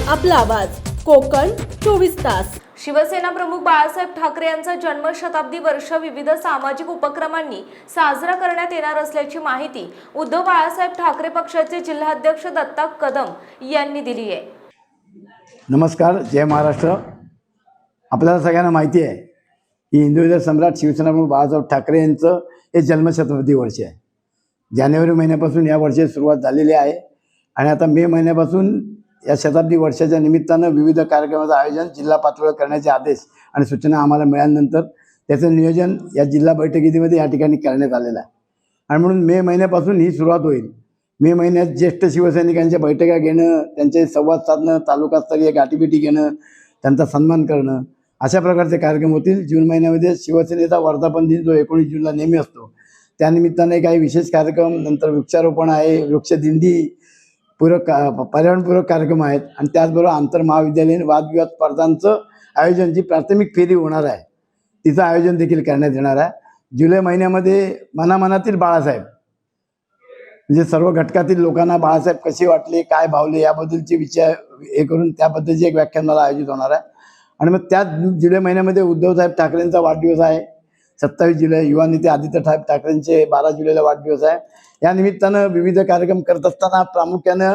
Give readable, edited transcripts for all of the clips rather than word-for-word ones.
आपला आवाज कोकण 24 तास। शिवसेना प्रमुख बाळासाहेब ठाकरे यांचा जन्मशताब्दी वर्ष विविध सामाजिक उपक्रमांनी साजरा करण्यात येणार असल्याची माहिती उद्धव बाळासाहेब ठाकरे पक्षाचे जिल्हाध्यक्ष दत्ता कदम यांनी दिली आहे। नमस्कार, जय महाराष्ट्र। आपल्याला सगळ्यांना माहिती आहे की हिंदू सम्राट शिवसेना प्रमुख बाळासाहेब ठाकरे यांचं हे जन्मशताब्दी वर्ष आहे। जानेवारी महिन्यापासून या वर्षाची सुरुवात झालेली आहे आणि आता मे महिन्यापासून या शताब्दी वर्षाच्या निमित्तानं विविध कार्यक्रमाचं आयोजन जिल्हा पातळीवर करण्याचे आदेश आणि सूचना आम्हाला मिळाल्यानंतर त्याचं नियोजन या जिल्हा बैठकीमध्ये या ठिकाणी करण्यात आलेलं आहे आणि म्हणून मे महिन्यापासून ही सुरुवात होईल। मे महिन्यात ज्येष्ठ शिवसैनिकांच्या बैठका घेणं, त्यांचे संवाद साधणं, तालुकास्तरीय गाठीभेटी घेणं, त्यांचा सन्मान करणं, अशा प्रकारचे कार्यक्रम होतील। जून महिन्यामध्ये शिवसेनेचा वर्धापन दिन जो 19 जूनला नेहमी असतो, त्यानिमित्ताने काही विशेष कार्यक्रम, नंतर वृक्षारोपण आहे, वृक्षदिंडी पूरक पर्यावरणपूरक कार्यक्रम आहेत आणि त्याचबरोबर आंतरमहाविद्यालयीन वादविवाद स्पर्धांचं आयोजन, जी प्राथमिक फेरी होणार आहे तिचं आयोजन देखील करण्यात येणार आहे। जुलै महिन्यामध्ये मनामनातील बाळासाहेब, म्हणजे सर्व घटकातील लोकांना बाळासाहेब कसे वाटले, काय भावले, याबद्दलचे विचार हे करून त्याबद्दलचे एक व्याख्यान मला आयोजित होणार आहे। आणि मग त्याच जुलै महिन्यामध्ये उद्धवसाहेब ठाकरेंचा वाढदिवस आहे 27 जुलै, युवा नेते आदित्यसाहेब ठाकरेंचे 12 जुलैला वाढदिवस आहे। या निमित्तानं विविध कार्यक्रम करत असताना प्रामुख्यानं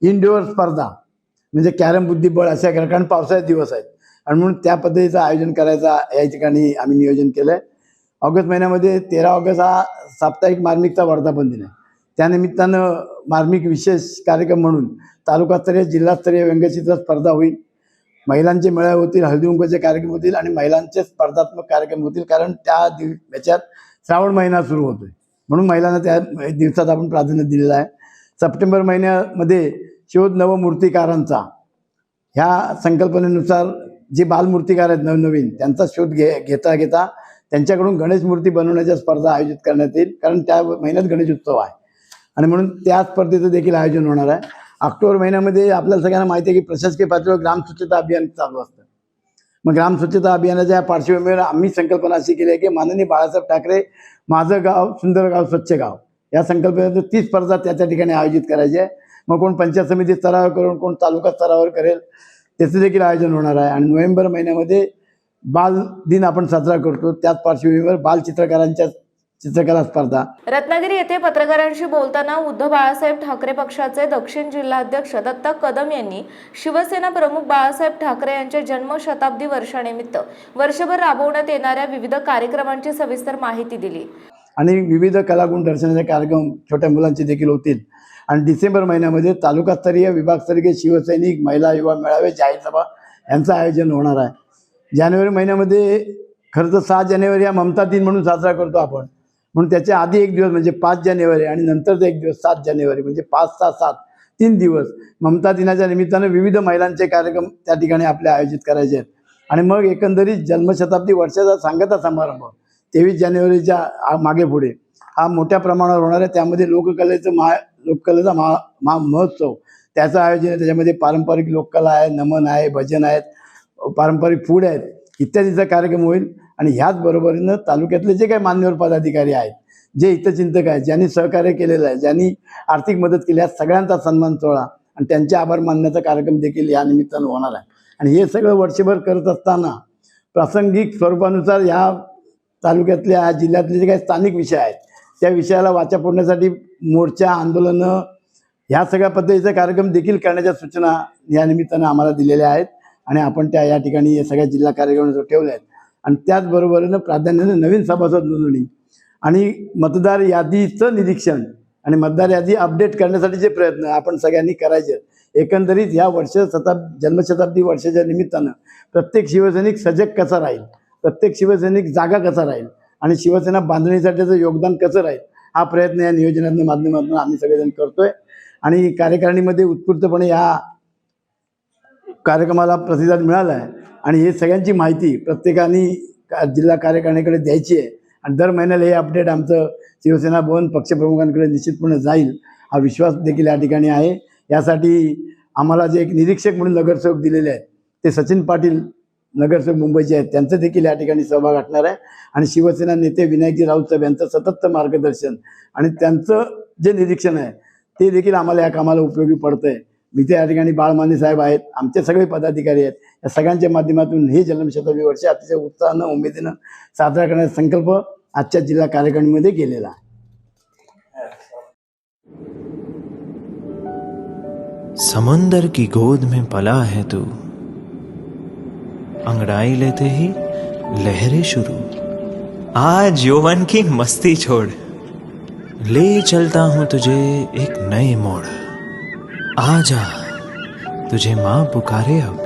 इनडोअर स्पर्धा म्हणजे कॅरम, बुद्धिबळ अशा कारण पावसाळ्यात दिवस आहेत आणि म्हणून त्या पद्धतीचं आयोजन करायचा या ठिकाणी आम्ही नियोजन केलं आहे। ऑगस्ट महिन्यामध्ये 13 ऑगस्ट हा साप्ताहिक मार्मिकचा वर्धापन दिन आहे। त्यानिमित्तानं मार्मिक विशेष कार्यक्रम म्हणून तालुकास्तरीय जिल्हास्तरीय व्यंगचित्र स्पर्धा होईल, महिलांचे मेळावे होतील, हळदीकुंकवाचे कार्यक्रम होतील आणि महिलांचे स्पर्धात्मक कार्यक्रम होतील, कारण त्या ह्याच्यात श्रावण महिना सुरू होतोय म्हणून महिलांना त्या दिवसात आपण प्राधान्य दिलेलं आहे। सप्टेंबर महिन्यामध्ये शोध नवमूर्तिकारांचा, ह्या संकल्पनेनुसार जे बालमूर्तिकार आहेत नवनवीन, त्यांचा शोध घेता त्यांच्याकडून गणेश मूर्ती बनवण्याच्या स्पर्धा आयोजित करण्यात येईल, कारण त्या महिन्यात गणेश उत्सव आहे आणि म्हणून त्या स्पर्धेचं देखील आयोजन होणार आहे। ऑक्टोबर महिन्यामध्ये आपल्याला सगळ्यांना माहिती आहे की प्रशासकीय पातळीवर ग्राम स्वच्छता अभियान चालू असतं। मग ग्राम स्वच्छता अभियानाच्या पार्श्वभूमीवर आम्ही संकल्पना अशी केली आहे की माननीय बाळासाहेब ठाकरे माझं गाव सुंदर गाव स्वच्छ गाव या संकल्पनेतून 30 स्पर्धा त्या ठिकाणी आयोजित करायची आहे। मग कोण पंचायत समिती स्तरावर करून, कोण तालुका स्तरावर करेल, त्याचं देखील आयोजन होणार आहे। आणि नोव्हेंबर महिन्यामध्ये बाल दिन आपण साजरा करतो, त्याच पार्श्वभूमीवर बाल चित्रकारांच्या चित्रकला स्पर्धा। रत्नागिरी येथे पत्रकारांशी बोलताना उद्धव बाळासाहेब ठाकरे पक्षाचे दक्षिण जिल्हाध्यक्ष दत्ता कदम यांनी शिवसेना प्रमुख बाळासाहेब ठाकरे यांच्या जन्मशताब्दी वर्षानिमित्त वर्षभर राबवण्यात येणाऱ्या विविध कार्यक्रमांची सविस्तर माहिती दिली आणि विविध कलागुण दर्शनाचे कार्यक्रम छोट्या मुलांचे देखील होतील। आणि डिसेंबर महिन्यामध्ये तालुकास्तरीय विभागस्तरीय शिवसैनिक महिला युवा मेळावे, जाहीर सभा यांचं आयोजन होणार आहे। जानेवारी महिन्यामध्ये खरं तर 6 जानेवारी हा ममता दिन म्हणून साजरा करतो आपण, म्हणून त्याच्या आधी एक दिवस म्हणजे 5 जानेवारी आणि नंतरचा एक दिवस 7 जानेवारी म्हणजे 5, 6, 7 3 दिवस ममता दिनाच्या निमित्तानं विविध महिलांचे कार्यक्रम त्या ठिकाणी आपले आयोजित करायचे आहेत। आणि मग एकंदरीत जन्मशताब्दी वर्षाचा सांगता समारंभ 23 जानेवारीच्या मागे पुढे हा मोठ्या प्रमाणावर होणार आहे। त्यामध्ये लोककलेचा महोत्सव त्याचं आयोजन आहे। त्याच्यामध्ये पारंपरिक लोककला आहे, नमन आहे, भजन आहेत, पारंपरिक फूड आहेत, इत्यादीचा कार्यक्रम होईल। आणि ह्याच बरोबरीनं तालुक्यातले जे काही मान्यवर पदाधिकारी आहेत, जे हितचिंतक आहेत, ज्यांनी सहकार्य केलेलं आहे, ज्यांनी आर्थिक मदत केली आहे, सगळ्यांचा सन्मान सोहळा आणि त्यांचे आभार मानण्याचा कार्यक्रम देखील या निमित्तानं होणार आहे। आणि हे सगळं वर्षभर करत असताना प्रासंगिक स्वरूपानुसार ह्या तालुक्यातल्या जिल्ह्यातले जे काही स्थानिक विषय आहेत त्या विषयाला वाचा फोडण्यासाठी मोर्चा, आंदोलनं, ह्या सगळ्या पद्धतीचे कार्यक्रम देखील करण्याच्या सूचना या निमित्तानं आम्हाला दिलेल्या आहेत आणि आपण त्या या ठिकाणी या सगळ्या जिल्हा कार्यक्रमांवर ठेवल्या आहेत। आणि त्याचबरोबरीनं प्राधान्याने नवीन सभासद नोंदणी आणि मतदार यादीचं निरीक्षण आणि मतदार यादी अपडेट करण्यासाठीचे प्रयत्न आपण सगळ्यांनी करायचे आहेत। एकंदरीत या जन्मशताब्दी वर्षाच्या निमित्तानं प्रत्येक शिवसैनिक सजग कसा राहील, प्रत्येक शिवसैनिक जागा कसा राहील आणि शिवसेना बांधणीसाठीचं योगदान कसं राहील, हा प्रयत्न या नियोजनाच्या माध्यमातून आम्ही सगळेजण करतोय। आणि कार्यकारिणीमध्ये उत्स्फूर्तपणे या कार्यक्रमाला प्रतिसाद मिळाला आहे आणि हे सगळ्यांची माहिती प्रत्येकाने जिल्हा कार्यकारिणीकडे द्यायची आहे आणि दर महिन्याला हे अपडेट आमचं शिवसेना भवन पक्षप्रमुखांकडे निश्चितपणे जाईल, हा विश्वास देखील या ठिकाणी आहे। यासाठी आम्हाला जे एक निरीक्षक म्हणून नगरसेवक दिलेले आहेत ते सचिन पाटील नगरसेवक मुंबईचे आहेत, त्यांचं देखील या ठिकाणी सहभाग असणार आहे। आणि शिवसेना नेते विनायकजी राऊत साहेब यांचं सतत मार्गदर्शन आणि त्यांचं जे निरीक्षण आहे ते देखील आम्हाला या कामाला उपयोगी पडतंय। मी या ठिकाणी बाळमाने साहेब आहेत, आमचे सगळे पदाधिकारी आहेत, या सगळ्यांच्या माध्यमातून ही जन्मशताब्दी वर्ष अतिशय उत्साहानं उमेदीनं साजरा करण्याचा संकल्प आजच्या जिल्हा कार्यकारिणीमध्ये केलेला आहे. समुंदर की गोद में पला है तू, अंगड़ाई लेते ही लहरें शुरू। आज यौवन की मस्ती छोड़, ले चलता हूं तुझे एक नए मोड़। आजा तुझे माँ पुकारे अब,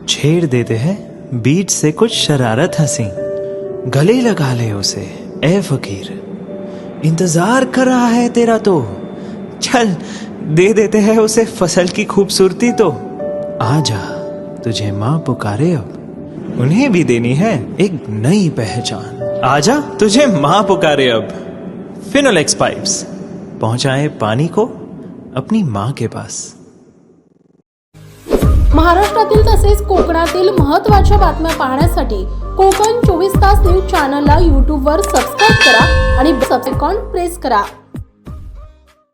छेड़ देते हैं बीच से कुछ शरारत हंसी। गले लगा ले उसे ए फकीर, इंतजार कर रहा है तेरा तो, चल दे देते हैं उसे फसल की खूबसूरती तो। आजा तुझे माँ पुकारे अब, उन्हें भी देनी है एक नई पहचान। आजा तुझे माँ पुकारे अब। फिनोलेक्स पाइप्स पहुंचाए पानी को अपनी माँ के पास। महाराष्ट्रातील तसेच कोकणातील महत्त्वाच्या बातम्या पाहण्यासाठी कोकण 24 तास न्यूज चॅनलला यूट्यूबवर सबस्क्राईब करा आणि बेल आयकॉन प्रेस करा.